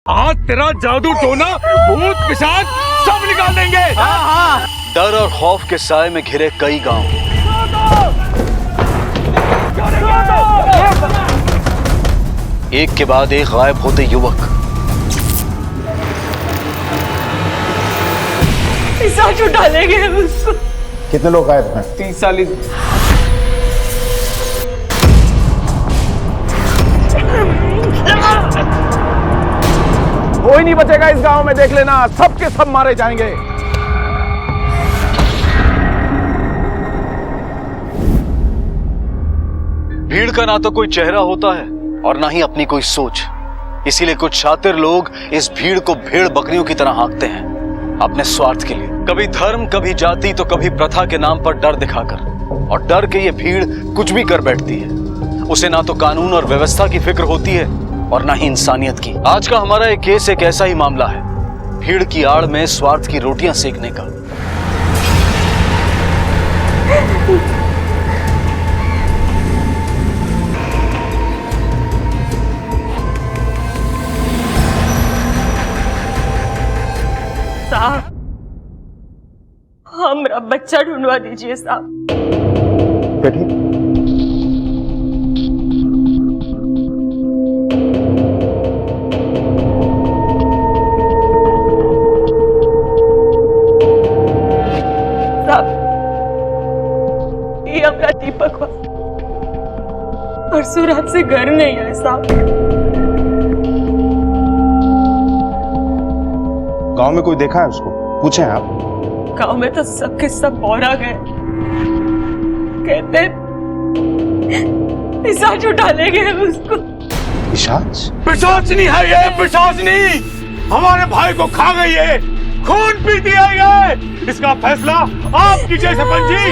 आज तेरा जादू टोना भूत पिशाच सब निकाल देंगे। हाँ। डर और खौफ के साए में घिरे कई गांव, एक के बाद एक गायब होते युवक, पिशाच उठा ले गए उसको। कितने लोग गायब हैं? 30 साल। कोई नहीं बचेगा इस गांव में, देख लेना, सब के सब मारे जाएंगे। भीड़ का ना तो कोई चेहरा होता है और ना ही अपनी कोई सोच। इसीलिए कुछ शातिर लोग इस भीड़ को भेड़ बकरियों की तरह हाँकते हैं अपने स्वार्थ के लिए। कभी धर्म, कभी जाति, तो कभी प्रथा के नाम पर डर दिखाकर। और डर के ये भीड़ कुछ भी कर बैठती है। उसे ना तो कानून और व्यवस्था की फिक्र होती है और ना ही इंसानियत की। आज का हमारा एक केस एक ऐसा ही मामला है, भीड़ की आड़ में स्वार्थ की रोटियां सेकने का। साहब, हमारा बच्चा ढूंढवा दीजिए साहब। बेटी, साहब, ये हमारा दीपक हुआ। परसों रात से घर नहीं है साहब। गांव में कोई देखा है उसको? पूछे हैं आप? गांव में तो सबके सब बौरा गए, कहते पिशाच उठा ले गए उसको। पिशाच? पिशाच नहीं है ये, पिशाच नहीं, हमारे भाई को खा गई है, खून पीती है ये। इसका फैसला आप कीजिए सरपंच जी।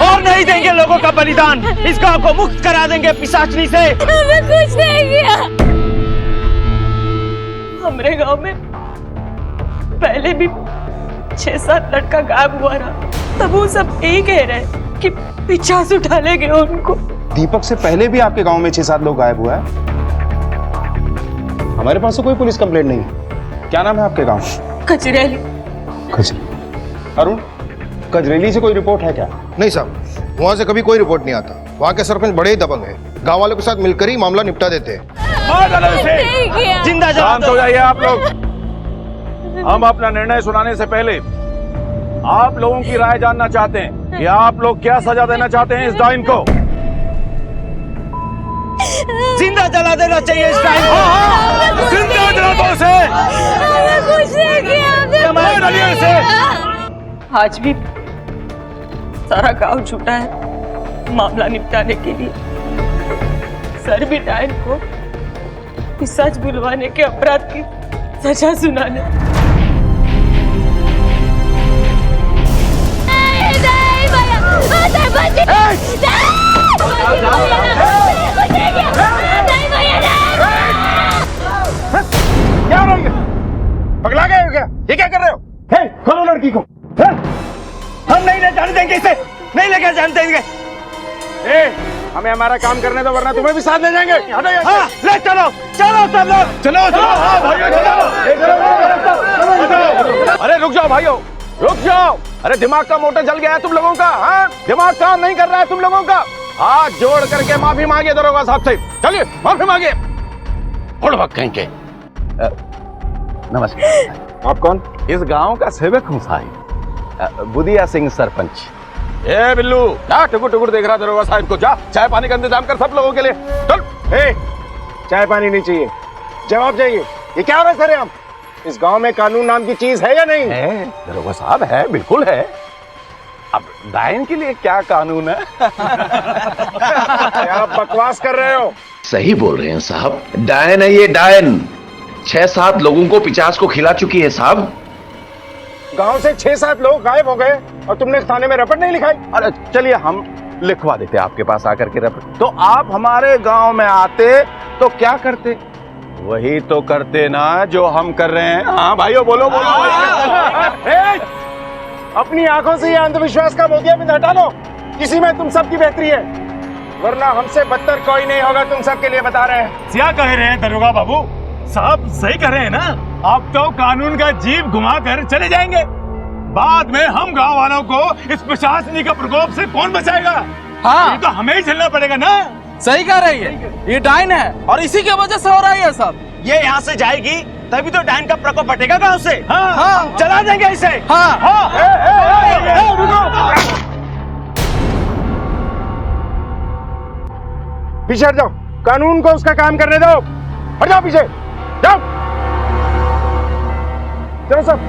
और नहीं देंगे लोगों का बलिदान, इस गांव को मुक्त करा देंगे पिशाचनी से। हमें कुछ नहीं किया। हमारे गांव में पहले भी 6-7 लड़का गायब हुआ रहा, तब वो सब यही कह रहे कि पिशाच उठा ले गए उनको। दीपक से पहले भी आपके गांव में 6-7 लोग गायब हुआ है। हमारे पास तो कोई पुलिस कंप्लेंट नहीं है। क्या नाम है आपके गांव? कचरेली। अरुण, कजरेली से कोई रिपोर्ट है क्या? नहीं साहब, वहाँ से कभी कोई रिपोर्ट नहीं आता। वहाँ के सरपंच बड़े ही दबंग हैं, गांव वालों के साथ मिलकर ही मामला निपटा देते हैं। जिंदा शांत हो जाइए आप लोग। हम अपना निर्णय सुनाने से पहले आप लोगों की राय जानना चाहते हैं कि आप लोग क्या सजा देना चाहते हैं इस डाइन को। जिंदा जला देना चाहिए इस टाइम को। जिंदा जला दो उसे। कुछ नहीं किया। मार डालिए उसे। आज भी सारा गांव जुटा है मामला निपटाने के लिए। सर भी डायन को पिशाच बुलवाने के अपराध की सजा सुनाने। क्या हो रहा है? पगला गए हो क्या? ये क्या कर रहे हो? खोलो लड़की को। हम नहीं ले जाने देंगे इसे, नहीं लेकर जाने देंगे। हमें हमारा काम करने दो, वरना तुम्हें भी साथ ले जाएंगे। हटो यहाँ से। हाँ, ले चलो चलो सब लोग। चलो चलो, हाँ भाइयों चलो। अरे रुक जाओ भाइयों, रुक जाओ। अरे दिमाग का मोटर जल गया है तुम लोगों का। हाँ, दिमाग काम नहीं कर रहा है तुम लोगों का। हाथ जोड़ करके माफी मांगे दरोगा साहब से। चलिए माफी मांगे। कहेंगे नमस्कार। आप कौन? इस गांव का सेवक हूँ साहिब, बुदिया सिंह सरपंच। ए बिल्लू, जा टुकुर टुकुर देख रहा दरोगा साहब को। जा चाय पानी का इंतजाम कर सब लोगों के लिए। चल। चाय पानी नहीं चाहिए, जवाब चाहिए। ये क्या हो रहा है सर? हम इस गांव में कानून नाम की चीज है या नहीं? है दरोगा साहब, है, बिल्कुल है। अब डायन के लिए क्या कानून है? क्या बकवास कर रहे हो? सही बोल रहे हैं साहब, डायन है ये, डायन। 6-7 लोगों को पिशाच को खिला चुकी है साहब। गांव से 6-7 लोग गायब हो गए और तुमने थाने में रिपोर्ट नहीं लिखाई? अरे चलिए हम लिखवा देते आपके पास आकर के रिपोर्ट। तो आप हमारे गांव में आते तो क्या करते? वही तो करते ना जो हम कर रहे हैं। हाँ भाइयों, बोलो बोलो। अपनी आंखों से ये अंधविश्वास का मोतियाबिंद हटा लो। इसी में तुम सबकी बेहतरी है। वरना हमसे बदतर कोई नहीं होगा, तुम सबके लिए बता रहे हैं। क्या कह रहे हैं दरोगा बाबू साहब? सही कह रहे हैं ना? आप तो कानून का जीप घुमा कर चले जाएंगे, बाद में हम गांव वालों को इस प्रशासनिक का प्रकोप से कौन बचाएगा? हाँ। ये तो हमें ही झेलना पड़ेगा ना। सही कह रही है, ये डाइन है और इसी की वजह से हो रहा है ये सब। ये यहाँ से जाएगी तभी तो डाइन का प्रकोप हटेगा गांव से। हाँ, हाँ। चला देंगे इसे। हाँ। पीछे हट जाओ, कानून को उसका काम करने दो। हट जाओ पीछे, जाओ। चलो सब।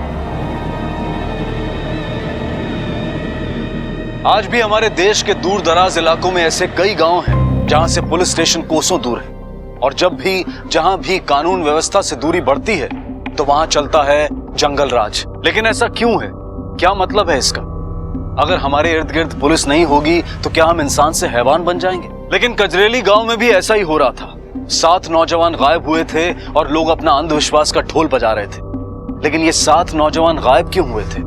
आज भी हमारे देश के दूर दराज इलाकों में ऐसे कई गांव हैं जहां से पुलिस स्टेशन कोसों दूर है, और जब भी जहां भी कानून व्यवस्था से दूरी बढ़ती है तो वहां चलता है जंगल राज। लेकिन ऐसा क्यों है? क्या मतलब है इसका? अगर हमारे इर्द गिर्द पुलिस नहीं होगी तो क्या हम इंसान से हैवान बन जाएंगे? लेकिन कजरेली गांव में भी ऐसा ही हो रहा था। 7 नौजवान गायब हुए थे और लोग अपना अंधविश्वास का ढोल बजा रहे थे। लेकिन ये 7 नौजवान गायब क्यों हुए थे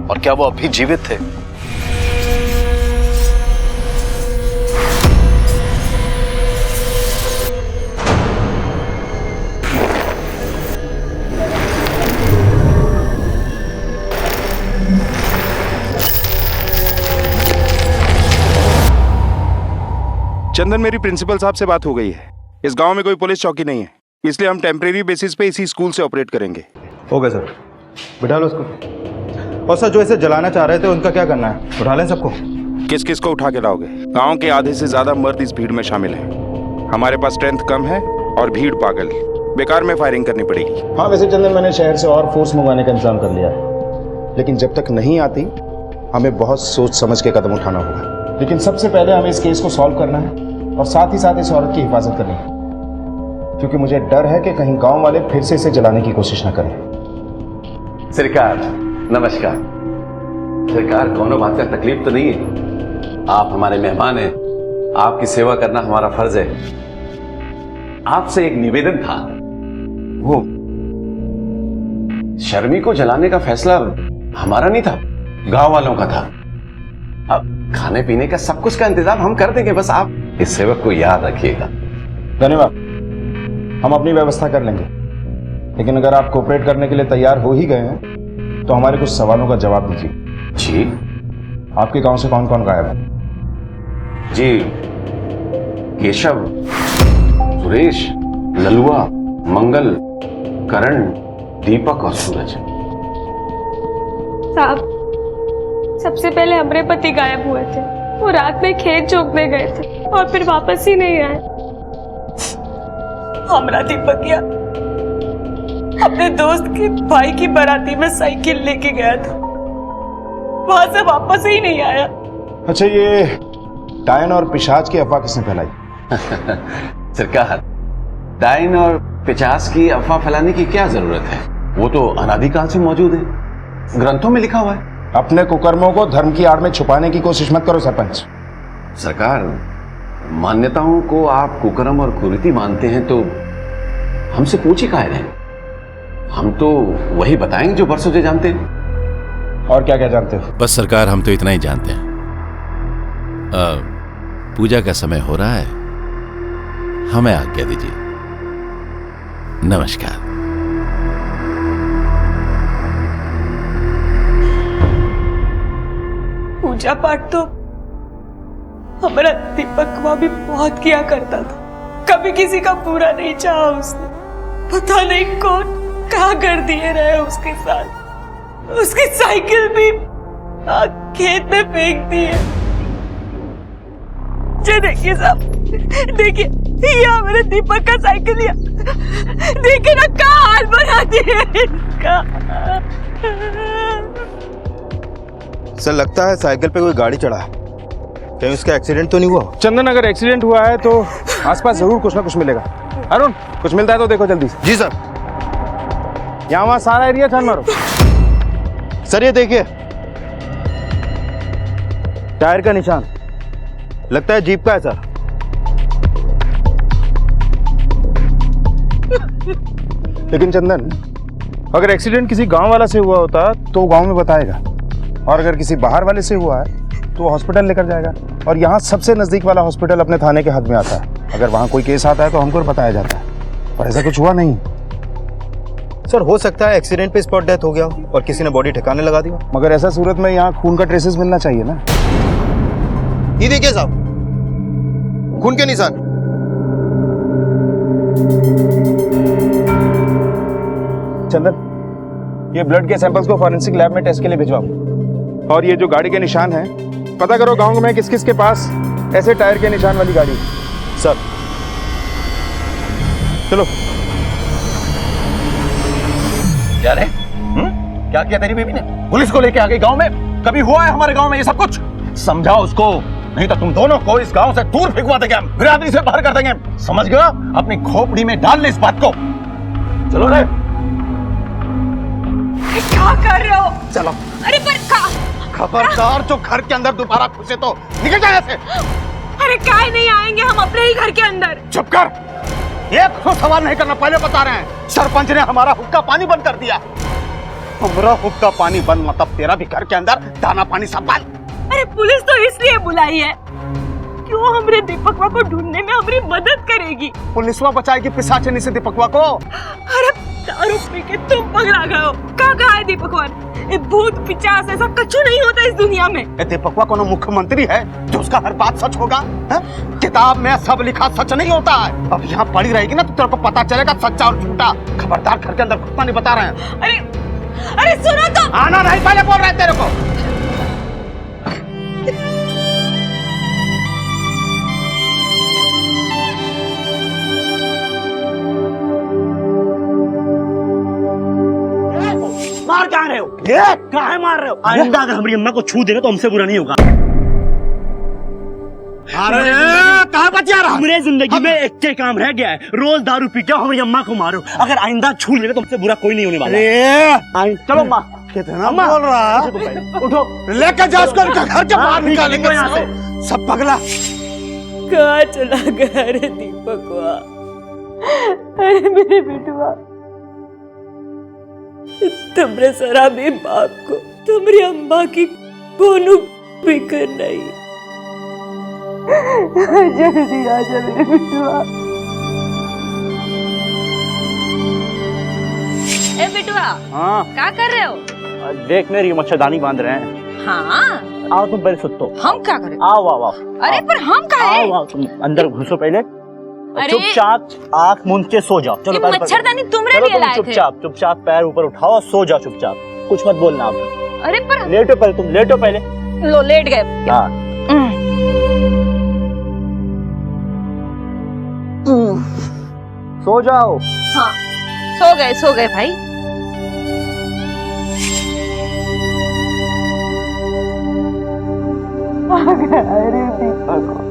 और क्या वो अभी जीवित थे? चंदन, मेरी प्रिंसिपल साहब से बात हो गई है। इस गांव में कोई पुलिस चौकी नहीं है, इसलिए हम टेम्परेरी बेसिस पे इसी स्कूल से ऑपरेट करेंगे। हो गया सर, बिठा लो उसको। और सर, जो इसे जलाना चाह रहे थे उनका क्या करना है? उठा लें सबको? किस किस को उठा के लाओगे? गांव के आधे से ज्यादा मर्द इस भीड़ में शामिल हैं। हमारे पास स्ट्रेंथ कम है और भीड़ पागल। बेकार में फायरिंग करनी पड़ेगी। हाँ वैसे चंदन, मैंने शहर से और फोर्स मंगवाने का इंतजाम कर लिया है, लेकिन जब तक नहीं आती हमें बहुत सोच समझ के कदम उठाना होगा। लेकिन सबसे पहले हमें इस केस को सॉल्व करना है और साथ ही साथ इस औरत की हिफाजत करनी है, क्योंकि मुझे डर है कि कहीं गांव वाले फिर से इसे जलाने की कोशिश न करें। सरकार नमस्कार। सरकार, कोनो बात का तकलीफ तो नहीं है? आप हमारे मेहमान हैं, आपकी सेवा करना हमारा फर्ज है। आपसे एक निवेदन था, वो शर्मी को जलाने का फैसला हमारा नहीं था, गांव वालों का था। अब खाने पीने का सब कुछ का इंतजाम हम कर देंगे, बस आप इस सेवक को याद रखिएगा। धन्यवाद, हम अपनी व्यवस्था कर लेंगे। लेकिन अगर आप कोऑपरेट करने के लिए तैयार हो ही गए हैं तो हमारे कुछ सवालों का जवाब दीजिए। जी। आपके गांव से कौन कौन गायब है? जी, केशव, सुरेश, ललुआ, मंगल, करण, दीपक और सूरज। साहब, सबसे पहले हमारे पति गायब हुए थे। वो रात में खेत जोतने गए थे और फिर वापस ही नहीं आए। हमारा दीपकिया अपने दोस्त के भाई की बाराती में साइकिल लेके गया था, वहां से वापस ही नहीं आया। अच्छा, ये डायन और पिशाच की अफवाह किसने फैलाई? सरकार, डायन और पिशाच की अफवाह फैलाने की क्या जरूरत है? वो तो अनादिकाल से मौजूद है, ग्रंथों में लिखा हुआ है। अपने कुकर्मों को धर्म की आड़ में छुपाने की कोशिश मत करो सरपंच। सरकार, मान्यताओं को आप कुकर्म और कुरीति मानते हैं तो हमसे पूछे काहे रहे? हम तो वही बताएंगे जो बरसों से जानते हैं। और क्या क्या जानते हो? बस सरकार, हम तो इतना ही जानते हैं। पूजा का समय हो रहा है, हमें आज्ञा दीजिए। नमस्कार। पूजा पाठ तो हमारा दीपक वहां भी बहुत किया करता था, कभी किसी का बुरा नहीं चाहा उसने। पता नहीं कौन क्या कर दिए रहे उसके साथ। उसकी साइकिल भी खेत में फेंक दी है। ये देखिए साहब, देखिए ये हमारे दीपक का साइकिल, देखिए ना क्या हाल बना दिया इसका। सर, लगता है साइकिल पे कोई गाड़ी चढ़ा है। कहीं उसका एक्सीडेंट तो नहीं हुआ? चंदन, अगर एक्सीडेंट हुआ है तो आसपास जरूर कुछ ना कुछ मिलेगा। अरुण, कुछ मिलता है तो देखो जल्दी से। जी सर। यहाँ वहाँ सारा एरिया छान मारो। सर, ये देखिए, टायर का निशान, लगता है जीप का है सर। लेकिन चंदन, अगर एक्सीडेंट किसी गांव वाला से हुआ होता तो गांव में बताएगा, और अगर किसी बाहर वाले से हुआ है तो हॉस्पिटल लेकर जाएगा। और यहाँ सबसे नजदीक वाला हॉस्पिटल अपने थाने के हद में आता है। अगर वहाँ कोई केस आता है तो हमको बताया जाता है, पर ऐसा कुछ हुआ नहीं। सर हो सकता है एक्सीडेंट पे स्पॉट डेथ हो गया हो और किसी ने बॉडी ठिकाने लगा दी हो। मगर ऐसा सूरत में यहाँ खून का ट्रेसेस मिलना चाहिए ना। ये देखिए साहब, खून के निशान। चंदन, ये ब्लड के सैंपल्स को फॉरेंसिक लैब में टेस्ट के लिए भिजवाओ। और ये जो गाड़ी के निशान हैं, पता करो गांव में किस किस के पास ऐसे टायर के निशान वाली गाड़ी है। सर चलो। क्या रे? क्या किया तेरी बीवी ने? पुलिस को लेके आ गई गांव में। कभी हुआ है हमारे गांव में ये सब कुछ? समझाओ उसको, नहीं तो तुम दोनों को इस गांव से दूर फेंकवा देंगे हम, बिरादरी से बाहर कर देंगे। समझ गया? अपनी खोपड़ी में डाल ले इस बात को। चलो रे। क्या कर रहे हो? चलो। अरे पर खबरदार, जो घर के अंदर दोबारा घुसे तो निकल जाए ऐसे। अरे काहे नहीं आएंगे हम अपने ही घर के अंदर। चुप कर, एक तो सवाल नहीं करना, पहले बता रहे हैं। सरपंच ने हमारा हुक्का पानी बंद कर दिया। हमारा हुक्का पानी बंद मतलब तेरा भी घर के अंदर दाना पानी सब बंद। अरे पुलिस तो इसलिए बुलाई है क्यों हमरे दीपकवा को ढूंढने में हमारी मदद करेगी। पुलिसवा बचाएगी पिशाचिनी से दीपकवा को। अरे दारू पी के तुम पगला गए हो। कहाँ है दीपकवा? ये भूत पिचास ऐसा कछु नहीं होता इस दुनिया में। दीपकवा कोनो मुख्यमंत्री है जो उसका हर बात सच होगा? किताब में सब लिखा सच नहीं होता है। अब यहाँ पड़ी रहेगी ना तो तेरे को पता चलेगा सच्चा और झूठा। खबरदार, घर के अंदर घुसना नहीं बता रहे हैं। अरे सुनो तो। आना नहीं, पहले बोल रहे हैं तेरे को। मार कहाँ रहे हो? काहे मार रहे हो? आइंदा अगर हमारी अम्मा को छू देगा तो हमसे बुरा नहीं होगा। अरे कहाँ बचा रहा? मेरे जिंदगी में एक के काम रह गया है, रोज दारू पी के हमारी अम्मा को मारो। अगर आइंदा छू लेगा तो हमसे बुरा कोई नहीं होने वाला। चलो माँ। कितना बोल रहा है? उठो, लेकर जाओ उसको, घर के बाहर निकालेंगे यहाँ से। सब पगला। कहाँ चला गया रे दीपकवा? अरे मेरे बेटुआ, तुमरे शराबी बाप को तुम्हारी अम्मा की कोनो फिक्र नहीं। जल्दी आ जा मेरे बेटुआ। ए बेटुआ, हाँ क्या कर रहे हो? देख मेरी मच्छरदानी बांध रहे हैं। हाँ आओ तुम पहले सुतो। हम क्या करें? आओ आओ आओ। अरे पर हम क्या है? आओ आओ, तुम अंदर घुसो पहले। अरे चुपचाप आंख मूंद के सो जाओ। चलो पैर मच्छरदानी तुमरे लिए लाए थे। चुपचाप पैर ऊपर उठाओ, सो जाओ चुपचाप, कुछ मत बोलना आप। अरे पर लेटो पहले, तुम लेटो पहले। लो लेट गए। हाँ सो जाओ। हाँ सो गए भाई। अरे दीपक,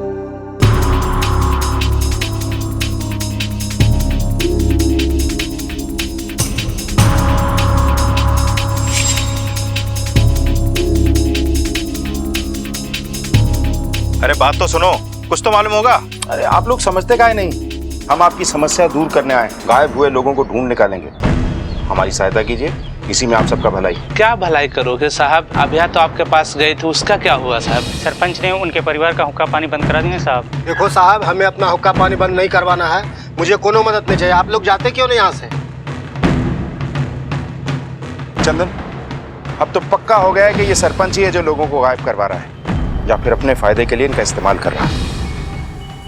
अरे बात तो सुनो, कुछ तो मालूम होगा। अरे आप लोग समझते काहे नहीं? हम आपकी समस्या दूर करने आए, गायब हुए लोगों को ढूंढ निकालेंगे। हमारी सहायता कीजिए, इसी में आप सबका भलाई। क्या भलाई करोगे साहब? अभी तो आपके पास गए थे, उसका क्या हुआ साहब? सरपंच ने उनके परिवार का हुक्का पानी बंद करा दिया साहब। देखो साहब, हमें अपना हुक्का पानी बंद नहीं करवाना है, मुझे कोनो मदद नहीं चाहिए। आप लोग जाते क्यों नहीं यहाँ से? चंदन, अब तो पक्का हो गया है कि ये सरपंच ही है जो लोगों को गायब करवा रहा है, या फिर अपने फायदे के लिए इनका इस्तेमाल कर रहा है।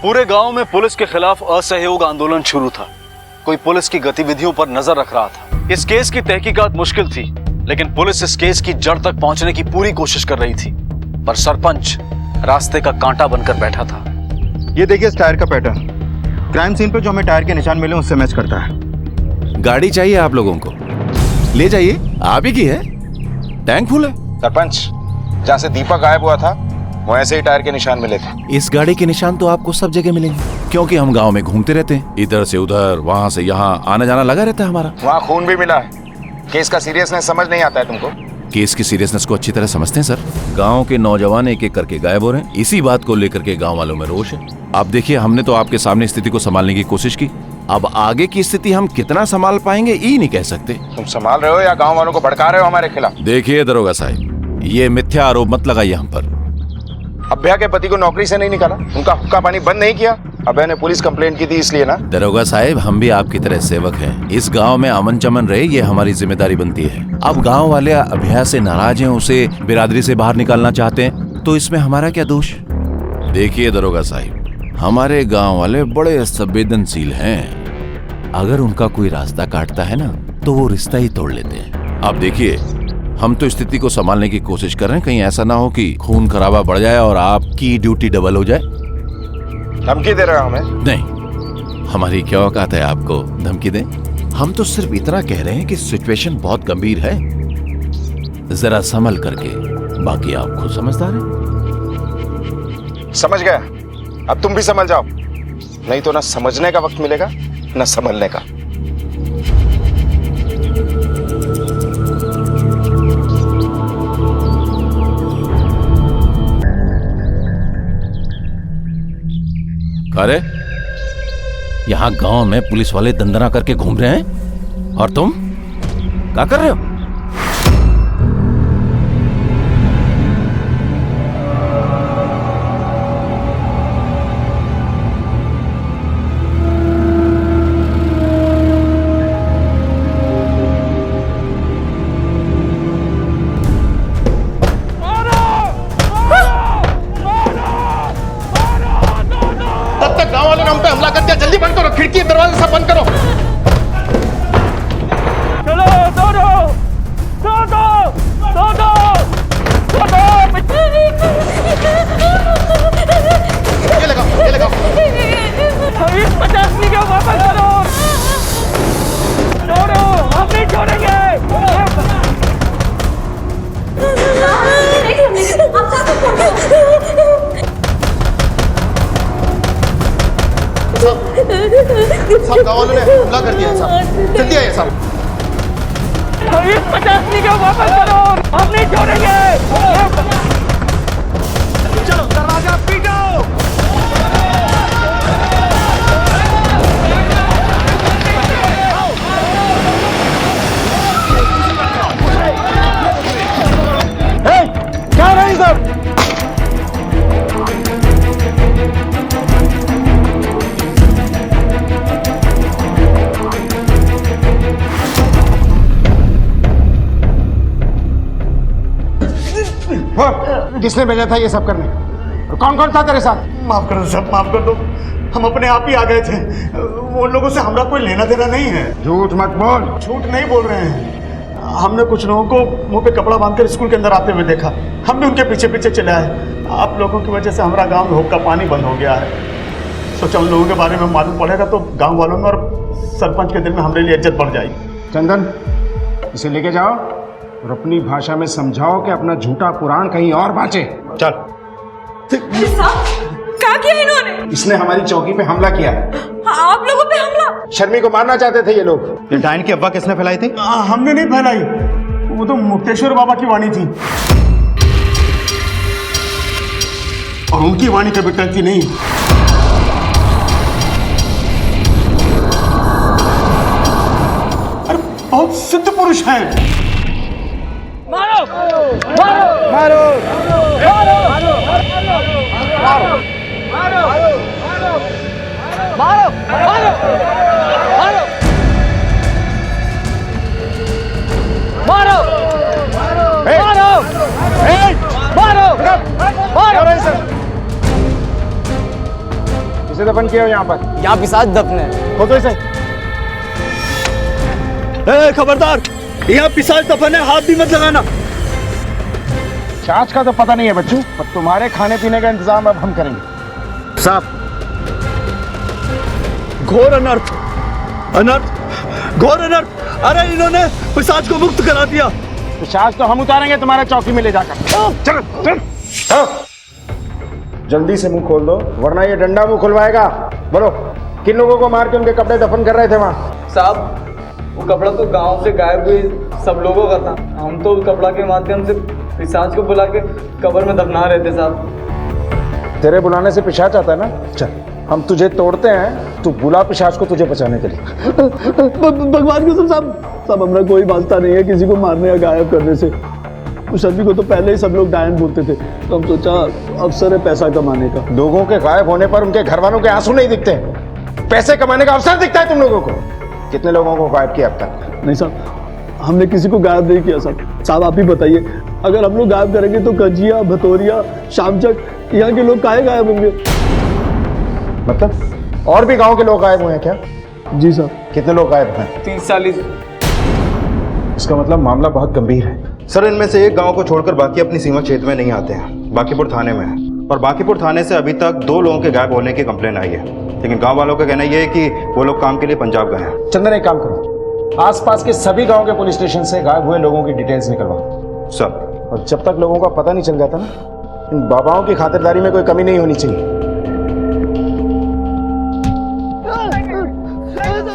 पूरे गांव में पुलिस के खिलाफ असहयोग आंदोलन शुरू था। कोई पुलिस की गतिविधियों पर नजर रख रहा था। इस केस की तहकीकात मुश्किल थी, लेकिन पुलिस इस केस की जड़ तक पहुंचने की पूरी कोशिश कर रही थी, पर सरपंच रास्ते का कांटा बनकर बैठा था। ये देखिए इस टायर का पैटर्न, क्राइम सीन पे जो हमें टायर के निशान मिले उससे मैच करता है। गाड़ी चाहिए आप लोगों को? ले जाइए, आप ही की है, टैंक फुल है। सरपंच, जहाँ से दीपक गायब हुआ था वहाँ ऐसे ही टायर के निशान मिले थे। इस गाड़ी के निशान तो आपको सब जगह मिलेंगे, क्योंकि हम गांव में घूमते रहते हैं, इधर से उधर, वहाँ से यहाँ आना जाना लगा रहता है हमारा। वहाँ खून भी मिला है। केस का सीरियसनेस समझ नहीं आता है तुमको? केस की सीरियसनेस को अच्छी तरह समझते हैं सर। गांव के नौजवान एक एक करके गायब हो रहे हैं, इसी बात को लेकर के गांव वालों में रोष है। आप देखिए, हमने तो आपके सामने स्थिति को संभालने की कोशिश की, अब आगे की स्थिति हम कितना संभाल पाएंगे ये नहीं कह सकते। तुम संभाल रहे हो या गाँव वालों को भड़का रहे हो हमारे खिलाफ? देखिए दरोगा साहब, ये मिथ्या आरोप मत लगाइए हम पर। अभ्या के पति को नौकरी से नहीं निकाला, उनका हुक्का पानी बंद नहीं किया। अभ्या ने पुलिस कंप्लेंट की थी इसलिए ना। दरोगा साहब, हम भी आपकी तरह सेवक हैं। इस गांव में अमन चमन रहे, ये हमारी जिम्मेदारी बनती है। अब गांव वाले अभ्या से नाराज हैं, उसे बिरादरी से बाहर निकालना चाहते हैं, तो इसमें हमारा क्या दोष? देखिए दरोगा साहब, हमारे गांव वाले बड़े संवेदनशील हैं। अगर उनका कोई रास्ता काटता है ना, तो वो रिश्ता ही तोड़ लेते हैं। आप देखिए, हम तो स्थिति को संभालने की कोशिश कर रहे हैं, कहीं ऐसा ना हो कि खून खराबा बढ़ जाए और आपकी ड्यूटी डबल हो जाए। धमकी दे रहा हूं मैं? नहीं, हमारी क्या औकात है आपको धमकी दें? हम तो सिर्फ इतना कह रहे हैं कि सिचुएशन बहुत गंभीर है, जरा संभल करके, बाकी आप खुद समझदार हैं। समझ गया, अब तुम भी समझ जाओ, नहीं तो ना समझने का वक्त मिलेगा ना संभलने का। अरे यहाँ गांव में पुलिस वाले दंदना करके घूम रहे हैं और तुम क्या कर रहे हो? जल्दी बंद करो, खिड़की दरवाजे सब बंद करो। चलो दो ये लगाओ 50 का वापस करो। छोड़ो, हम नहीं छोड़ेंगे। सब गाँव वालों ने हमला कर दिया है साहब, जल्दी आइए साहब। 50 का वापस करो, हम नहीं छोड़ेंगे। चलो दरवाजा पीटो। क्या रही सब? किसने भेजा था ये सब करने? और कौन कौन था तेरे साथ? माफ कर दो सब, माफ कर दो। हम अपने आप ही आ गए थे, वो लोगों से हमारा कोई लेना देना नहीं है। झूठ मत बोल। झूठ नहीं बोल रहे हैं। हमने कुछ लोगों को मुंह पे कपड़ा बांधकर स्कूल के अंदर आते हुए देखा, हम भी उनके पीछे पीछे चले आए। आप लोगों की वजह से हमारा गांव में हुक्का पानी बंद हो गया है। सोचा उन लोगों के बारे में मालूम पड़ेगा तो गांव वालों में और सरपंच के दिल में हमारे लिए इज्जत बढ़ जाएगी। चंदन, इसे लेके जाओ और अपनी भाषा में समझाओ कि अपना झूठा पुराण कहीं और बाँचे। चल। क्या किया इन्होंने? इसने हमारी चौकी पे हमला किया। आप लोगों पे हमला? शर्मी को मारना चाहते थे ये लोग। ये डायन की अब्बा किसने फैलाई थी? हमने नहीं फैलाई, वो तो मुक्तेश्वर बाबा की वाणी थी, और उनकी वाणी कभी टलती नहीं। अरे बहुत सिद्ध पुरुष हैं। मारो मारो मारो मारो मारो मारो मारो मारो मारो मारो मारो मारो। इसे दफन किया यहाँ पर? यहाँ पिशाच दफन है। खोदो इसे। खबरदार, यहाँ पिशाच दफन है, हाथ भी मत लगाना। चाच का तो पता नहीं है बच्चू, पर तुम्हारे खाने पीने का इंतजाम अब हम करेंगे। साहब, घोर अनर्थ, अनर्थ, घोर अनर्थ। अरे इन्होंने पिशाच को मुक्त करा दिया। पिशाच तो हम उतारेंगे तुम्हारे चौकी में ले जाकर। चल चल। जल्दी से मुंह खोल दो, वरना ये डंडा मुंह खुलवाएगा। बोलो, किन लोगों को मार के उनके कपड़े दफन कर रहे थे वहाँ? साहब, वो कपड़ा तो गांव से गायब हुए सब लोगों का था। हम तो कपड़ा के माध्यम से पिशाच को बुला के कब्र में दफना रहे थे साहब। तेरे बुलाने से पिशाच आता है ना? चल, हम तुझे तोड़ते हैं, तू बुला पिशाच को तुझे बचाने के लिए। भगवान कसम साहब, सब हमारा कोई वास्ता नहीं है किसी को मारने या गायब करने से। उस आदमी को तो पहले ही सब लोग डायन बोलते थे, तो हम सोचा अवसर है पैसा कमाने का। लोगों के गायब होने पर उनके घर वालों के आंसू नहीं दिखते, पैसे कमाने का अवसर दिखता है तुम लोगों को। कितने लोगों को गायब किया अब तक? नहीं साहब, हमने किसी को गायब नहीं किया साहब। साहब आप ही बताइए, अगर हम लोग गायब करेंगे तो कजिया, भतौरिया, शामचक, यहाँ के लोग काहे गायब होंगे? मतलब और भी गांव के लोग गायब हुए हैं क्या? जी साहब। कितने लोग गायब हैं? 30-40। इसका मतलब मामला बहुत गंभीर है। सर, इनमें से एक गांव को छोड़कर बाकी अपनी सीमा क्षेत्र में नहीं आते हैं, बाकीपुर थाने में है। और बाकीपुर थाने से अभी तक 2 लोगों के गायब होने की कंप्लेन आई है, लेकिन गांव वालों का कहना यह है कि वो लोग काम के लिए पंजाब गए हैं। चंदन, एक काम करो, आसपास के सभी गांव के पुलिस स्टेशन से गायब हुए लोगों की डिटेल्स निकलवाओ। सर। और जब तक लोगों का पता नहीं चल जाता ना, इन बाबाओं की खातिरदारी में कोई कमी नहीं होनी चाहिए।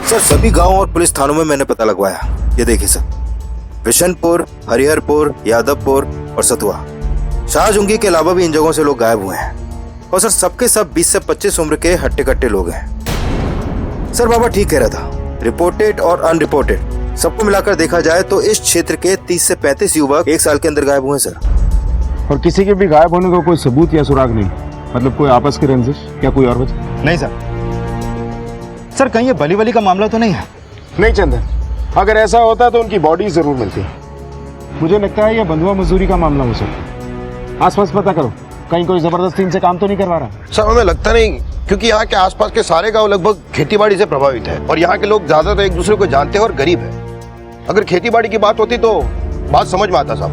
सर, सभी गांव और पुलिस थानों में मैंने पता लगवाया। ये देखिए सर, बिशनपुर, हरिहरपुर, यादवपुर और सतुआ, शाहजूंगी के अलावा भी इन जगहों से लोग गायब हुए हैं। और सर, सबके सब 20 से 25 उम्र के हट्टे कट्टे लोग हैं। सर, बाबा ठीक कह रहा था, रिपोर्टेड और अनरिपोर्टेड सबको मिलाकर देखा जाए तो इस क्षेत्र के 30 से 35 युवक 1 साल के अंदर गायब हुए सर। और किसी के भी गायब होने का कोई सबूत या सुराग नहीं? मतलब कोई आपस की रंजिश या कोई और वजह? नहीं सर। सर, कहीं ये बली वली का मामला तो नहीं है? नहीं चंदन, अगर ऐसा होता तो उनकी बॉडी जरूर मिलती। मुझे लगता है ये बंधुआ मजदूरी का मामला हो सकता। आसपास पता करो, कहीं कोई जबरदस्ती इनसे काम तो नहीं करवा रहा? सर हमें लगता नहीं, क्योंकि यहाँ के आसपास के सारे गांव लगभग खेतीबाड़ी से प्रभावित है और यहाँ के लोग ज्यादातर एक दूसरे को जानते हैं और गरीब है। अगर खेतीबाड़ी की बात होती तो बात समझ में आता साहब।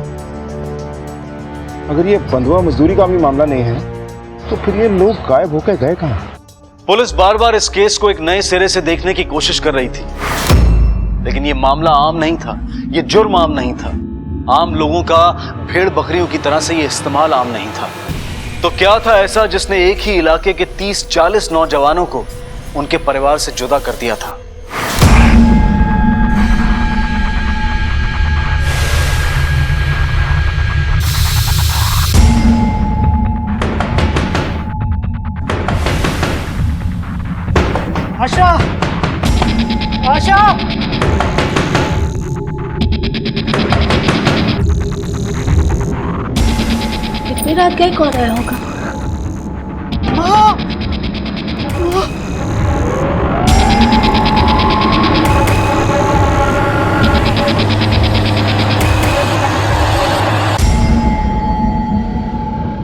अगर ये बंधुआ मजदूरी का भी मामला नहीं है तो फिर ये लोग गायब होकर गए कहाँ? पुलिस बार बार इस केस को एक नए सिरे से देखने की कोशिश कर रही थी, लेकिन ये मामला आम नहीं था, ये जुर्म आम नहीं था। आम लोगों का भेड़ बकरियों की तरह से ये इस्तेमाल आम नहीं था। तो क्या था ऐसा जिसने एक ही इलाके के 30-40 नौजवानों को उनके परिवार से जुदा कर दिया था? आशा, आशा, इतनी रात गए कौन आया होगा?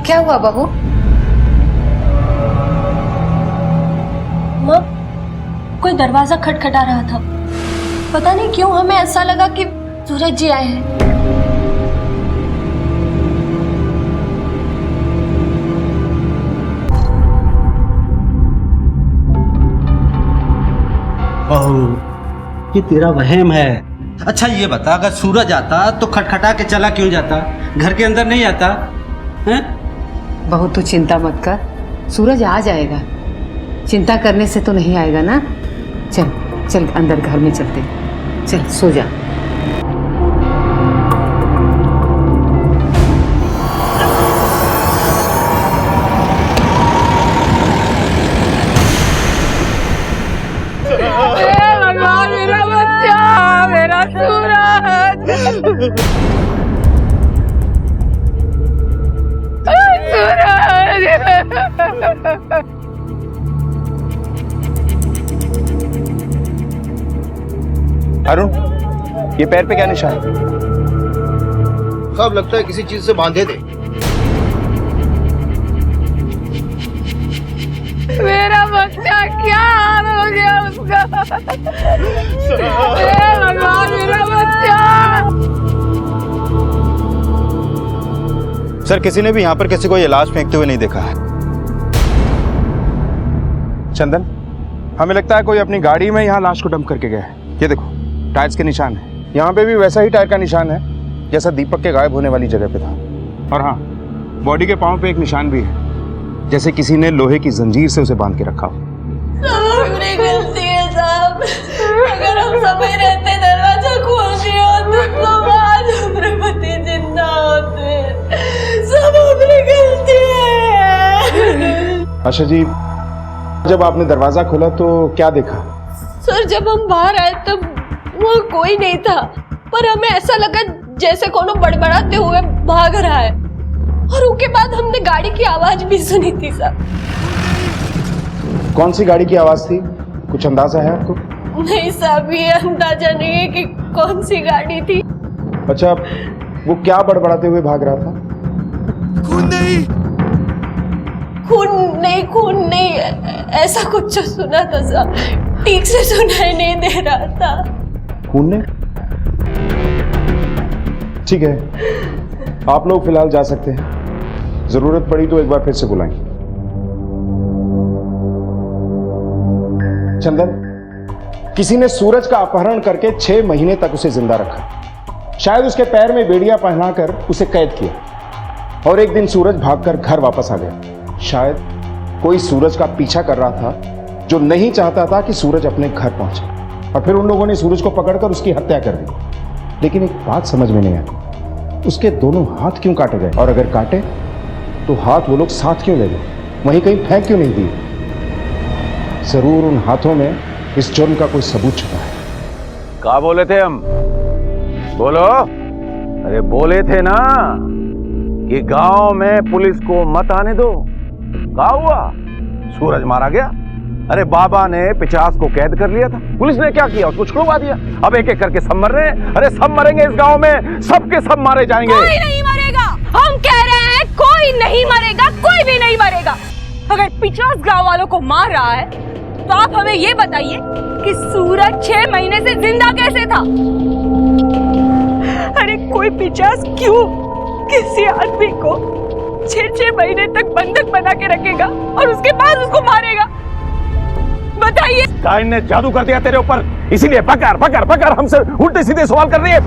क्या हुआ बहू? माँ, कोई दरवाजा खटखटा रहा था। पता नहीं क्यों हमें ऐसा लगा कि सूरज जी आए हैं। बहू, ये तेरा वहम है। अच्छा ये बता, अगर सूरज आता तो खटखटा के चला क्यों जाता, घर के अंदर नहीं आता? हैं? बहू तू चिंता मत कर, सूरज आ जाएगा। चिंता करने से तो नहीं आएगा ना। चल चल अंदर घर में चलते, चल सो जा। भगवान, मेरा बच्चा, मेरा सूरज, अरुण, ये पैर पे क्या निशान है? सब लगता है किसी चीज से बांधे थे। मेरा बच्चा क्या हाल हो गया उसका? भगवान, मेरा बच्चा। सर, किसी ने भी यहाँ पर किसी को ये लाश फेंकते हुए नहीं देखा है। चंदन, हमें लगता है कोई अपनी गाड़ी में यहाँ लाश को डंप करके गया है। ये देखो, टायर्स के निशान है। यहाँ पे भी वैसा ही टायर का निशान है जैसा दीपक के गायब होने वाली जगह पे था। और हाँ, बॉडी के पांव पे एक निशान भी है, जैसे किसी ने लोहे की जंजीर से उसे बांध के रखा हो। सब हमारी गलती है साहब। अगर हम समय रहते दरवाजा खोल दिया तो आज हमारे पति जिंदा होते। सब हमारी गलती है। आशा जी, जब आपने दरवाजा खोला तो क्या देखा? सर, जब हम बाहर आए तब वहाँ कोई नहीं था, पर हमें ऐसा लगा जैसे कोनो बड़बड़ाते हुए भाग रहा है, और उसके बाद हमने गाड़ी की आवाज भी सुनी थी सर। कौन सी गाड़ी की आवाज थी, कुछ अंदाजा है आपको? नहीं साहब, ये अंदाजा नहीं है कि कौन सी गाड़ी थी। अच्छा, वो क्या बड़बड़ाते हुए भाग रहा था? खून नहीं, ऐसा कुछ जो सुना था साहब, ठीक से सुनाई नहीं दे रहा था। खून नहीं? ठीक है, आप लोग फिलहाल जा सकते हैं, जरूरत पड़ी तो एक बार फिर से बुलाएंगे। चंदन, किसी ने सूरज का अपहरण करके 6 महीने तक उसे जिंदा रखा। शायद उसके पैर में बेड़ियां पहनाकर उसे कैद किया, और एक दिन सूरज भागकर घर वापस आ गया। शायद कोई सूरज का पीछा कर रहा था, जो नहीं चाहता था कि सूरज अपने घर पहुंचे, और फिर उन लोगों ने सूरज को पकड़कर उसकी हत्या कर दी। लेकिन एक बात समझ में नहीं आई, उसके दोनों हाथ क्यों काटे गए? और अगर काटे तो हाथ वो लोग साथ क्यों ले गए, वहीं कहीं फेंक क्यों नहीं दिए? जरूर उन हाथों में इस जुर्म का कोई सबूत छुपा है। क्या बोले थे हम? बोलो। अरे बोले थे ना कि गांव में पुलिस को मत आने दो। क्या हुआ? सूरज मारा गया। अरे बाबा ने 50 को कैद कर लिया था, पुलिस ने क्या किया? उसको छुड़वा दिया। अब एक एक करके सब मर रहे हैं। अरे सब मरेंगे इस गांव में, सबके सब मारे जाएंगे। कोई नहीं मरेगा, हम कह रहे हैं कोई नहीं मरेगा, कोई भी नहीं मरेगा। अगर 50 गांव वालों को मार रहा है तो आप हमें ये बताइए कि सूरज 6 महीने से जिंदा कैसे था? अरे कोई 50 क्यों किसी आदमी को 6 महीने तक बंधक बना के रखेगा और उसके बाद उसको मारेगा? बताइए। काइन ने जादू कर दिया तेरे ऊपर, इसीलिए पकड़ हमसे उल्टे सीधे सवाल कर रही है।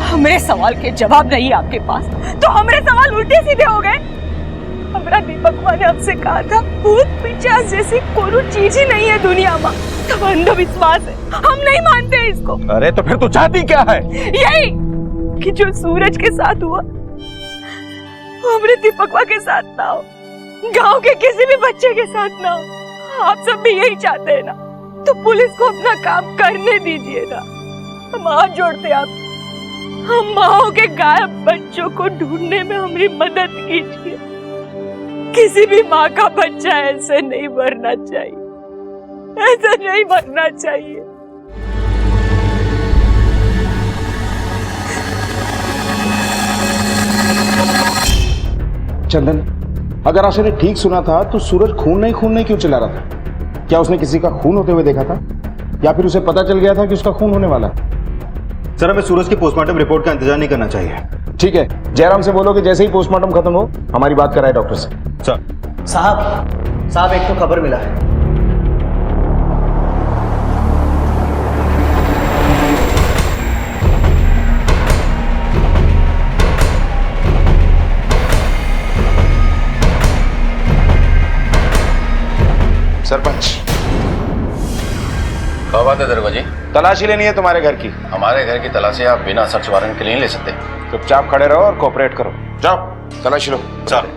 हमारे सवाल के जवाब नहीं आपके पास, तो हमारे सवाल उल्टे सीधे हो गए। हमारा दीपक माँ ने हमसे कहा था भूत पिशाच जैसी कोई चीज ही नहीं है दुनिया में, सब अंधविश्वास है, हम नहीं मानते इसको। अरे तो फिर तू चाहती क्या है? यही कि जो सूरज के साथ हुआ वो हमारे दीपक माँ के साथ ना हो, गांव के किसी भी बच्चे के साथ ना हो। आप सब भी यही चाहते हैं ना, तो पुलिस को अपना काम करने दीजिए ना। हम हाथ जोड़ते हैं आप, हम माओ के गायब बच्चों को ढूंढने में हमारी मदद कीजिए। किसी भी माँ का बच्चा ऐसे नहीं मरना चाहिए, ऐसा नहीं मरना चाहिए। चंदन, अगर आशा ने ठीक सुना था तो सूरज खून नहीं क्यों चिल्ला रहा था? क्या उसने किसी का खून होते हुए देखा था, या फिर उसे पता चल गया था कि उसका खून होने वाला है? सर, हमें सूरज की पोस्टमार्टम रिपोर्ट का इंतजार नहीं करना चाहिए। ठीक है, जयराम से बोलो कि जैसे ही पोस्टमार्टम खत्म हो हमारी बात कराए डॉक्टर से। सर। साहब एक तो खबर मिला है। सरपंच, क्या बात है दरोगा जी? तलाशी लेनी है तुम्हारे घर की। हमारे घर की तलाशी आप बिना सर्च वारंट के नहीं ले सकते। चुपचाप खड़े रहो और कोऑपरेट करो। जाओ तलाशी लो। सर।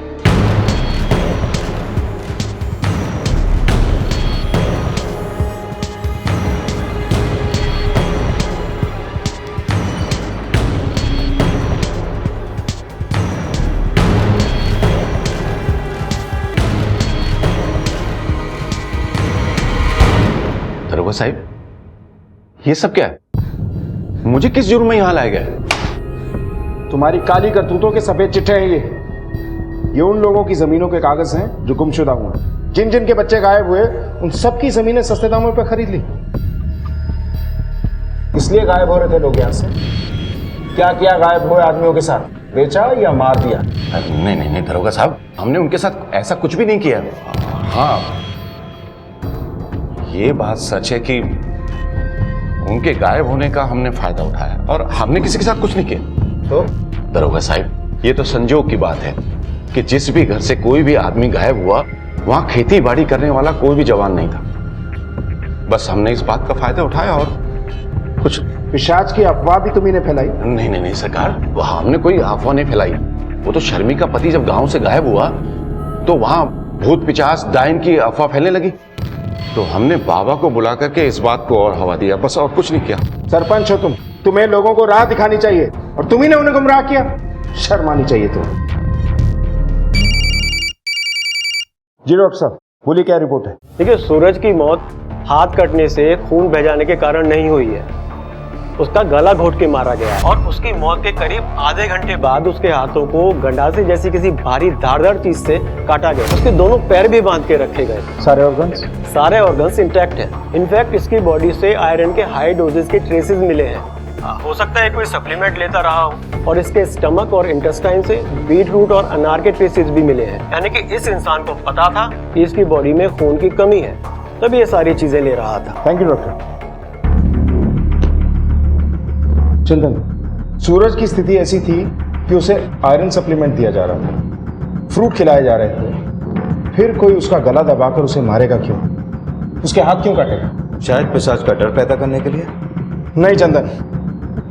दरोगा साहब, ये सब क्या है? मुझे किस जुर्म में यहां लाया गया है? तुम्हारी काली करतूतों के सफेद चिट्ठे हैं ये उन लोगों की जमीनों के कागज हैं जो गुमशुदा हुए। जिन जिन के बच्चे गायब हुए उन सबकी जमीनें सस्ते दामों पर खरीद ली। इसलिए गायब हो रहे थे लोग यहां से। क्या किया गायब हुए आदमियों के साथ? बेचा या मार दिया? नहीं दरोगा साहब, हमने उनके साथ ऐसा कुछ भी नहीं किया। हाँ, ये बात सच है कि उनके गायब होने का हमने फायदा उठाया, और हमने किसी के साथ कुछ नहीं किया। तो दरोगा साहब, ये तो संजोग की बात है कि जिस भी घर से कोई भी आदमी गायब हुआ वहां खेती बाड़ी करने वाला कोई भी जवान नहीं था। बस हमने इस बात का फायदा उठाया और कुछ। पिशाच की अफवाह भी तुम्ही ने फैलाई? नहीं सरकार, हमने कोई अफवाह नहीं फैलाई। वो तो शर्मी का पति जब गांव से गायब हुआ तो वहां भूत पिचास डायन की अफवाह फैलने लगी, तो हमने बाबा को बुला करके इस बात को और हवा दिया, बस और कुछ नहीं किया। सरपंच हो तुम, तुम्हें लोगों को राह दिखानी चाहिए और तुम्ही ने उन्हें गुमराह किया। शर्म आनी चाहिए तुम्हें। जी डॉक्टर साहब बोलिए, क्या रिपोर्ट है? देखिए, सूरज की मौत हाथ कटने से खून बह जाने के कारण नहीं हुई है। उसका गला घोट के मारा गया और उसकी मौत के करीब आधे घंटे बाद उसके हाथों को गंडासे जैसी किसी भारी धारदार चीज से काटा गया। उसके दोनों पैर भी बांध के रखे गए। सारे ऑर्गन्स इंटैक्ट है। इनफैक्ट इसकी बॉडी से आयरन के हाई डोजेस के ट्रेसेस मिले हैं। हो सकता है कोई सप्लीमेंट लेता रहा हो। और इसके स्टमक और इंटेस्टाइन से बीट रूट और अनार के ट्रेसेस भी मिले हैं। यानी कि इस इंसान को पता था कि इसकी बॉडी में खून की कमी है, तभी ये सारी चीजें ले रहा था। Thank you doctor. Chandan, Suraj की स्थिति ऐसी थी कि उसे आयरन सप्लीमेंट दिया जा रहा था, फ्रूट खिलाए जा रहे थे, फिर कोई उसका गला दबाकर उसे मारेगा क्यों? उसके हाथ क्यों काटेगा? शायद पिशाच का डर पैदा करने के लिए। नहीं चंदन,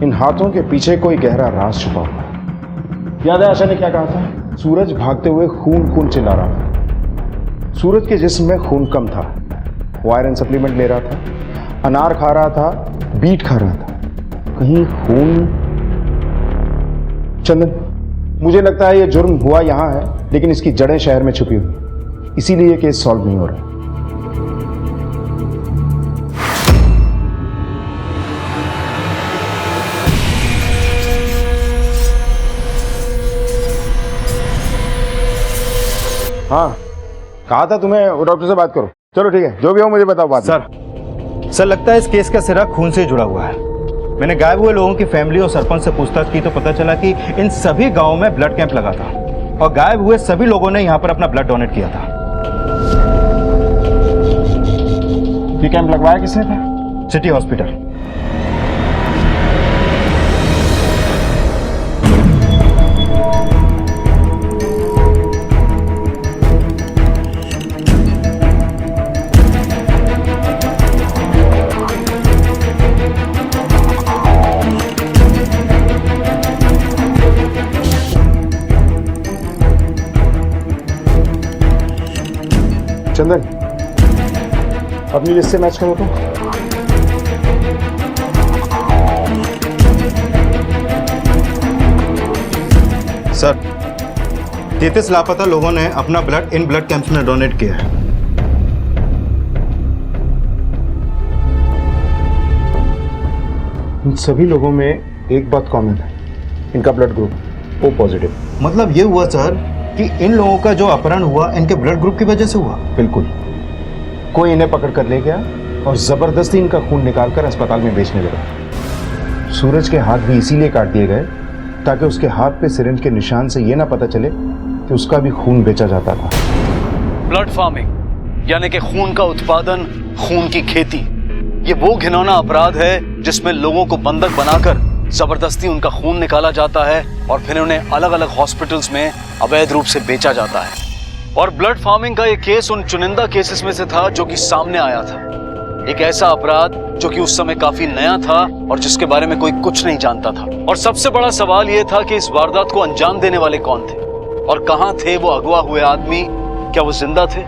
इन हाथों के पीछे कोई गहरा राज छुपा हुआ है। याद है आशा ने क्या कहा था? सूरज भागते हुए खून खून चिल्ला रहा था। सूरज के जिस्म में खून कम था, वो आयरन सप्लीमेंट ले रहा था, अनार खा रहा था, बीट खा रहा था, कहीं खून। चंदन, मुझे लगता है ये जुर्म हुआ यहां है, लेकिन इसकी जड़ें शहर में छुपी हुई, इसीलिए ये केस सॉल्व नहीं हो रहा। हाँ, कहा था तुम्हें डॉक्टर से बात करो। चलो ठीक है, जो भी हो मुझे बताओ बात। सर लगता है इस केस का सिरा खून से जुड़ा हुआ है। मैंने गायब हुए लोगों की फैमिली और सरपंच से पूछताछ की तो पता चला कि इन सभी गांवों में ब्लड कैंप लगा था और गायब हुए सभी लोगों ने यहां पर अपना ब्लड डोनेट किया था। ये कैंप लगवाया किसने था? City hospital. चंदन, अपनी लिस्ट से मैच करो तो। सर 33 लापता लोगों ने अपना ब्लड इन ब्लड कैंप्स में डोनेट किया है। इन सभी लोगों में एक बात कॉमन है, इनका ब्लड ग्रुप ओ पॉजिटिव। मतलब ये हुआ सर कि इन लोगों का जो अपहरण हुआ इनके ब्लड ग्रुप की वजह से हुआ। बिल्कुल, कोई इन्हें पकड़ कर ले गया और जबरदस्ती इनका खून निकालकर अस्पताल में बेचने लगा। सूरज के हाथ भी इसीलिए काट दिए गए ताकि उसके हाथ पे सिरिंज के निशान से यह ना पता चले कि उसका भी खून बेचा जाता था। ब्लड फार्मिंग यानी कि खून का उत्पादन, खून की खेती, ये वो घिनौना अपराध है जिसमें लोगों को बंधक बनाकर जबरदस्ती उनका खून निकाला जाता है और फिर उन्हें अलग अलग हॉस्पिटल्स में अवैध रूप से बेचा जाता है। और ब्लड फार्मिंग का ये केस उन चुनिंदा केसेस में से था जो कि सामने आया था। एक ऐसा अपराध जो कि उस समय काफी नया था और जिसके बारे में कोई कुछ नहीं जानता था। और सबसे बड़ा सवाल ये था कि इस वारदात को अंजाम देने वाले कौन थे और कहां थे वो अगवा हुए आदमी? क्या वो जिंदा थे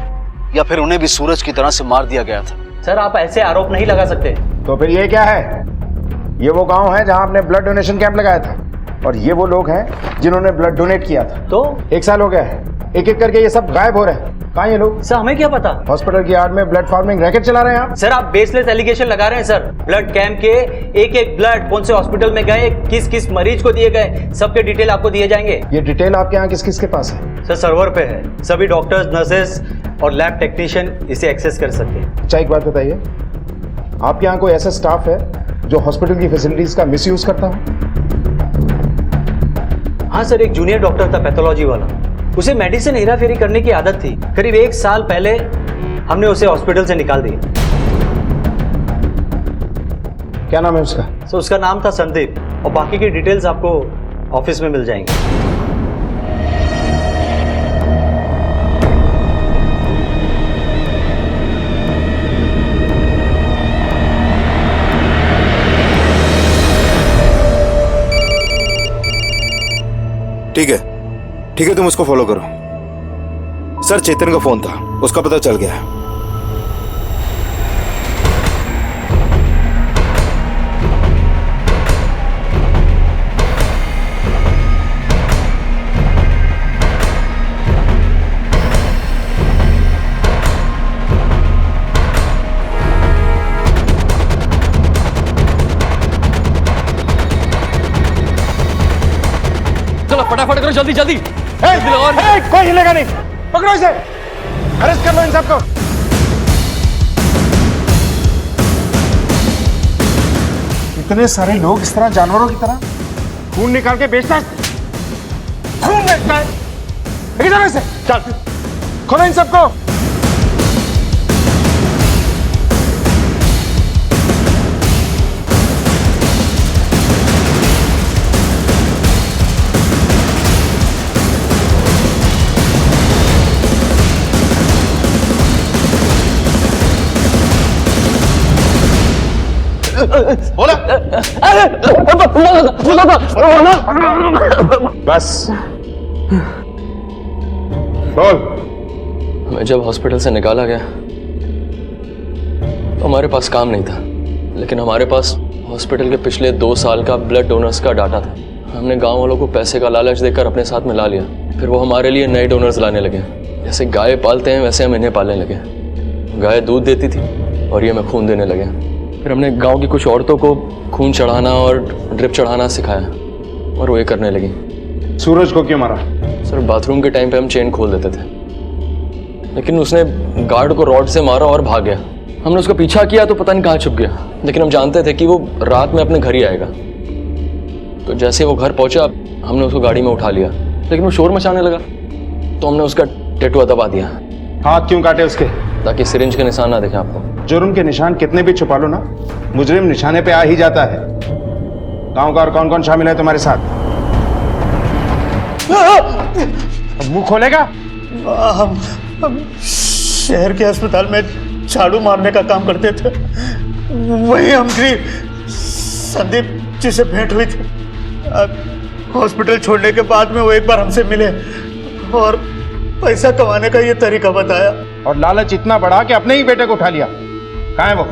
या फिर उन्हें भी सूरज की तरह से मार दिया गया था? सर, आप ऐसे आरोप नहीं लगा सकते। तो फिर ये क्या है? ये वो गांव है जहां आपने ब्लड डोनेशन कैंप लगाया था और ये वो लोग हैं जिन्होंने ब्लड डोनेट किया था। तो 1 साल हो गया है, एक एक करके ये सब गायब हो रहे हैं। कहाँ ये लोग? सर, हमें क्या पता? हॉस्पिटल की यार्ड में ब्लड फार्मिंग रैकेट चला रहे हैं आप। सर, आप बेसलेस एलिगेशन लगा रहे हैं सर। ब्लड कैंप के एक एक ब्लड कौन से हॉस्पिटल में गए, किस किस मरीज को दिए गए, सबके डिटेल आपको दिए जाएंगे। ये डिटेल आपके यहाँ किस किस के पास है? सर, सर्वर पे है। सभी डॉक्टर्स, नर्सेस और लैब टेक्नीशियन इसे एक्सेस कर सकते हैं। अच्छा, एक बात बताइए, आपके यहाँ कोई ऐसा स्टाफ है जो हॉस्पिटल की फैसिलिटीज का मिसयूज करता हो? हाँ सर, एक जूनियर डॉक्टर था पैथोलॉजी वाला, उसे मेडिसिन हेराफेरी करने की आदत थी। करीब 1 साल पहले हमने उसे हॉस्पिटल से निकाल दिया। क्या नाम है उसका? सर, उसका नाम था संदीप और बाकी की डिटेल्स आपको ऑफिस में मिल जाएंगी। ठीक है, तुम उसको फॉलो करो। सर, चेतन का फोन था, उसका पता चल गया है। फटाफट करो, जल्दी जल्दी। कोई हिलेगा नहीं, पकड़ो इसे, अरेस्ट कर लो इन सबको। इतने सारे लोग इस तरह जानवरों की तरह खून निकाल के बेचता है, खून बेचता है। लेके जाओ इसे, चल खोलो इन सबको। बोला बस बोल। मैं जब हॉस्पिटल से निकाला गया तो हमारे पास काम नहीं था, लेकिन हमारे पास हॉस्पिटल के पिछले 2 साल का ब्लड डोनर्स का डाटा था। हमने गांव वालों को पैसे का लालच देकर अपने साथ मिला लिया, फिर वो हमारे लिए नए डोनर्स लाने लगे। जैसे गाय पालते हैं वैसे हम इन्हें पालने लगे। गाय दूध देती थी और ये हमें खून देने लगे। फिर हमने गांव की कुछ औरतों को खून चढ़ाना और ड्रिप चढ़ाना सिखाया और वो ये करने लगी। सूरज को क्यों मारा? सर बाथरूम के टाइम पे हम चेन खोल देते थे, लेकिन उसने गार्ड को रॉड से मारा और भाग गया। हमने उसका पीछा किया तो पता नहीं कहाँ छुप गया, लेकिन हम जानते थे कि वो रात में अपने घर ही आएगा। तो जैसे वो घर पहुंचा हमने उसको गाड़ी में उठा लिया, लेकिन वो शोर मचाने लगा तो हमने उसका टेटुआ दबा दिया। हाथ क्यों काटे उसके? ताकि सिरिंज के निशान ना देखें आपको। जुर्म के निशान कितने भी छुपा लो ना, मुजरिम निशाने पे आ ही जाता है। गांव का और कौन कौन शामिल है तुम्हारे साथ? मुंह खोलेगा? हम शहर के अस्पताल में झाड़ू मारने का काम करते थे, वही हमकी संदीप जी से भेंट हुई थी। हॉस्पिटल छोड़ने के बाद में वो एक बार हमसे मिले और पैसा कमाने का ये तरीका बताया। और लालच इतना बड़ा कि अपने ही बेटे को उठा लिया। कहाँ है वो?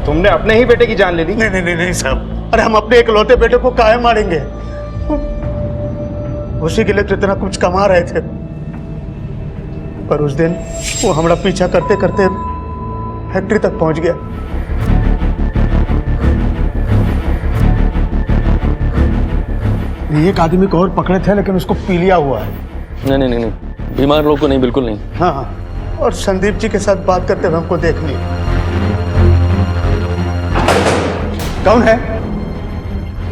तुमने अपने ही बेटे की जान ले ली? नहीं नहीं नहीं साहब, अरे हम अपने इकलौते बेटे को काहे मारेंगे? उसी के लिए तो इतना कुछ कमा रहे थे, पर उस दिन वो हमारा पीछा करते करते फैक्ट्री तक पहुंच गया। एक आदमी को और पकड़े थे, लेकिन उसको पी लिया हुआ है। नहीं नहीं नहीं, बीमार लोग को नहीं, बिल्कुल नहीं। हाँ हाँ, और संदीप जी के साथ बात करते हुए हमको देख लिया। कौन है?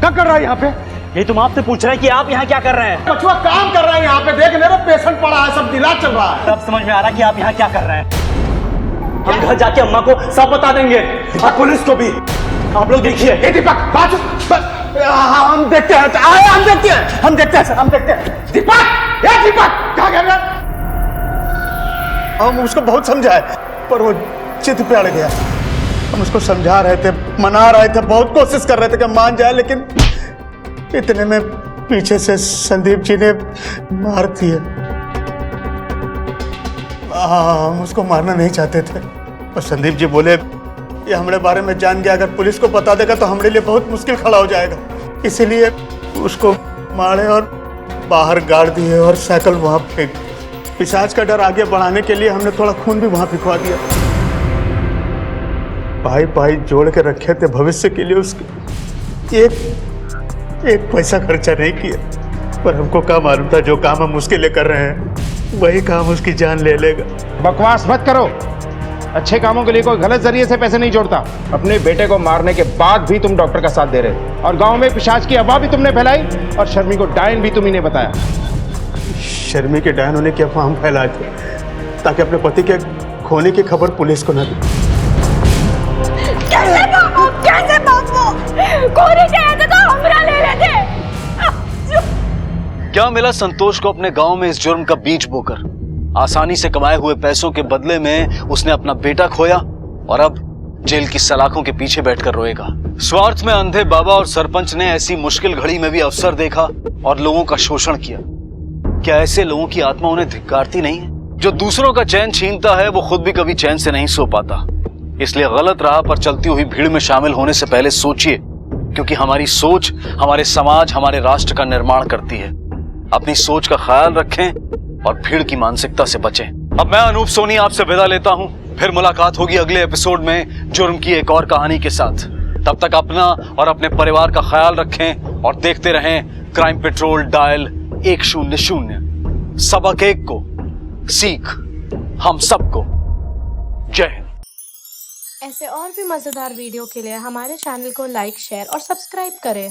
क्या कर रहा है यहाँ पे? ये तुम आपसे पूछ रहे हैं कि आप यहाँ क्या कर रहे हैं? बचवा काम कर रहा है यहाँ पे, देख मेरा पेशेंट पड़ा है, सब दिला चल रहा है। अब समझ में आ रहा है कि आप यहाँ क्या कर रहे हैं। हम घर जाके अम्मा को सब बता देंगे और पुलिस को भी। आप लोग देखिए। दीपक हम देखते हैं, हम देखते हैं, हम देखते हैं सर, हम देखते हैं। दीपक, ये दीपक कहाँ गया? हम उसको बहुत समझाए पर वो चित पे अड़ गया। हम उसको समझा रहे थे, मना रहे थे, बहुत कोशिश कर रहे थे कि मान जाए, लेकिन इतने में पीछे से संदीप जी ने मार दिया। हम उसको मारना नहीं चाहते थे, और संदीप जी बोले ये हमारे बारे में जान गया, अगर पुलिस को बता देगा तो हमारे लिए बहुत मुश्किल खड़ा हो जाएगा। इसीलिए उसको मारे और बाहर गाड़ दिए और साइकिल वहाँ फेंक। पिशाच का डर आगे बढ़ाने के लिए हमने थोड़ा खून भी वहाँ फिकवा दिया। भाई भाई जोड़ के रखे थे भविष्य के लिए, उसके एक पैसा खर्चा नहीं किया, पर हमको क्या मालूम था जो काम हम उसके लिए कर रहे हैं वही काम उसकी जान ले लेगा। बकवास मत करो, अच्छे कामों के लिए कोई गलत जरिए से पैसे नहीं जोड़ता। अपने बेटे को मारने के बाद भी तुम डॉक्टर का साथ दे रहे, और गांव में पिशाच की अफवाह भी तुमने फैलाई, और शर्मी को डायन भी तुम्ही ने बताया। शर्मी के डायन होने की अफवाह हम फैलाए थे ताकि अपने पति के खोने की खबर पुलिस को न दी। कैसे बाबू कोरी चाहिए तो हमरा ले लेते। क्या मिला संतोष को अपने गांव में इस जुर्म का बीज बोकर? आसानी से कमाए हुए पैसों के बदले में उसने अपना बेटा खोया और अब जेल की सलाखों के पीछे बैठकर रोएगा। स्वार्थ में अंधे बाबा और सरपंच ने ऐसी मुश्किल घड़ी में भी अवसर देखा और लोगों का शोषण किया। क्या ऐसे लोगों की आत्मा उन्हें धिक्कारती नहीं है? जो दूसरों का चैन छीनता है वो खुद भी कभी चैन से नहीं सो पाता। इसलिए गलत राह पर चलती हुई भीड़ में शामिल होने से पहले सोचिए, क्योंकि हमारी सोच हमारे समाज, हमारे राष्ट्र का निर्माण करती है। अपनी सोच का ख्याल रखें और भीड़ की मानसिकता से बचें। अब मैं अनूप सोनी आपसे विदा लेता हूं। फिर मुलाकात होगी अगले एपिसोड में जुर्म की एक और कहानी के साथ। तब तक अपना और अपने परिवार का ख्याल रखें और देखते रहें क्राइम पेट्रोल डायल 100। सबक एक को सीख हम सबको। जय हिंद। ऐसे और भी मजेदार वीडियो के लिए हमारे चैनल को लाइक, शेयर और सब्सक्राइब करें।